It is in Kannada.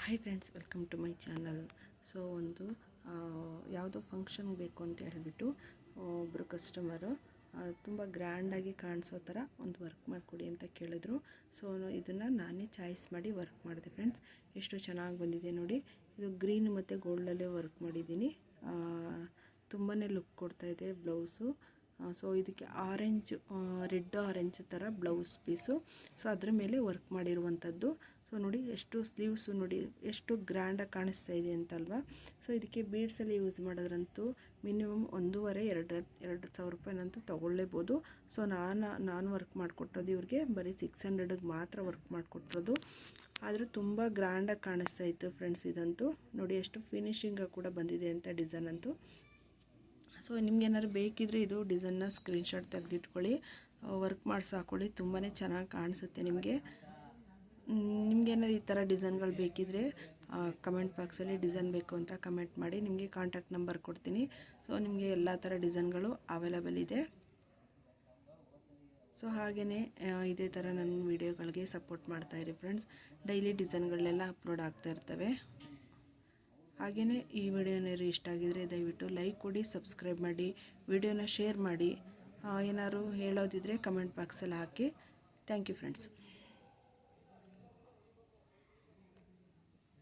Hi friends, welcome to my channel. So ಒಂದು ಯಾವುದೋ ಫಂಕ್ಷನ್ ಬೇಕು ಅಂತ ಹೇಳಿಬಿಟ್ಟು ಒಬ್ಬರು ಕಸ್ಟಮರು ತುಂಬ ಗ್ರ್ಯಾಂಡಾಗಿ ಕಾಣಿಸೋ ಥರ ಒಂದು ವರ್ಕ್ ಮಾಡಿಕೊಡಿ ಅಂತ ಕೇಳಿದ್ರು. ಸೊ ಇದನ್ನು ನಾನೇ ಚಾಯ್ಸ್ ಮಾಡಿ ವರ್ಕ್ ಮಾಡಿದೆ ಫ್ರೆಂಡ್ಸ್. ಎಷ್ಟು ಚೆನ್ನಾಗಿ ಬಂದಿದೆ ನೋಡಿ. ಇದು ಗ್ರೀನ್ ಮತ್ತು ಗೋಲ್ಡಲ್ಲೇ ವರ್ಕ್ ಮಾಡಿದ್ದೀನಿ. ತುಂಬಾ ಲುಕ್ ಕೊಡ್ತಾಯಿದೆ ಬ್ಲೌಸು. ಸೊ ಇದಕ್ಕೆ ರೆಡ್ ಆರೆಂಜ್ ಥರ ಬ್ಲೌಸ್ ಪೀಸು. ಸೊ ಅದರ ಮೇಲೆ ವರ್ಕ್ ಮಾಡಿರುವಂಥದ್ದು. ಸೊ ನೋಡಿ ಎಷ್ಟು ಸ್ಲೀವ್ಸು ನೋಡಿ ಎಷ್ಟು ಗ್ರ್ಯಾಂಡಾಗಿ ಕಾಣಿಸ್ತಾ ಇದೆ ಅಂತಲ್ವಾ. ಸೊ ಇದಕ್ಕೆ ಬೀಡ್ಸಲ್ಲಿ ಯೂಸ್ ಮಾಡೋದ್ರಂತೂ ಮಿನಿಮಮ್ 1,500-2 ಸಾವಿರ ರೂಪಾಯಿನಂತೂ ತೊಗೊಳ್ಳೇಬೋದು. ಸೊ ನಾನು ವರ್ಕ್ ಮಾಡಿಕೊಟ್ಟೋದು ಇವ್ರಿಗೆ ಬರೀ 600ಗೆ ಮಾತ್ರ ವರ್ಕ್ ಮಾಡಿಕೊಟ್ಟಿರೋದು. ಆದರೆ ತುಂಬ ಗ್ರ್ಯಾಂಡಾಗಿ ಕಾಣಿಸ್ತಾ ಇತ್ತು ಫ್ರೆಂಡ್ಸ್. ಇದಂತೂ ನೋಡಿ ಎಷ್ಟು ಫಿನಿಶಿಂಗಾಗಿ ಕೂಡ ಬಂದಿದೆ ಅಂತ ಡಿಸೈನ್ ಅಂತೂ. ಸೊ ನಿಮ್ಗೇನಾದ್ರು ಬೇಕಿದ್ರೆ ಇದು ಡಿಸೈನ್ನ ಸ್ಕ್ರೀನ್ಶಾಟ್ ತೆಗೆದಿಟ್ಕೊಳ್ಳಿ, ವರ್ಕ್ ಮಾಡಿಸಿ ಹಾಕ್ಕೊಳ್ಳಿ. ತುಂಬಾ ಚೆನ್ನಾಗಿ ಕಾಣಿಸುತ್ತೆ ನಿಮಗೆ. ನಿಮಗೇನಾದ್ರು ಈ ಥರ ಡಿಸೈನ್ಗಳು ಬೇಕಿದ್ರೆ ಕಮೆಂಟ್ ಬಾಕ್ಸಲ್ಲಿ ಡಿಸೈನ್ ಬೇಕು ಅಂತ ಕಮೆಂಟ್ ಮಾಡಿ, ನಿಮಗೆ ಕಾಂಟ್ಯಾಕ್ಟ್ ನಂಬರ್ ಕೊಡ್ತೀನಿ. ಸೊ ನಿಮಗೆ ಎಲ್ಲ ಥರ ಡಿಸೈನ್ಗಳು ಅವೈಲೇಬಲ್ ಇದೆ. ಸೊ ಹಾಗೆಯೇ ಇದೇ ಥರ ನನ್ನ ವೀಡಿಯೋಗಳಿಗೆ ಸಪೋರ್ಟ್ ಮಾಡ್ತಾಯಿರಿ ಫ್ರೆಂಡ್ಸ್. ಡೈಲಿ ಡಿಸೈನ್ಗಳನ್ನೆಲ್ಲ ಅಪ್ಲೋಡ್ ಆಗ್ತಾ ಇರ್ತವೆ. ಹಾಗೆಯೇ ಈ ವಿಡಿಯೋ ಏನಾದ್ರು ಇಷ್ಟ ಆಗಿದರೆ ದಯವಿಟ್ಟು ಲೈಕ್ ಕೊಡಿ, ಸಬ್ಸ್ಕ್ರೈಬ್ ಮಾಡಿ, ವಿಡಿಯೋನ ಶೇರ್ ಮಾಡಿ. ಏನಾದ್ರು ಹೇಳೋದಿದ್ರೆ ಕಮೆಂಟ್ ಬಾಕ್ಸಲ್ಲಿ ಹಾಕಿ. Thank you friends.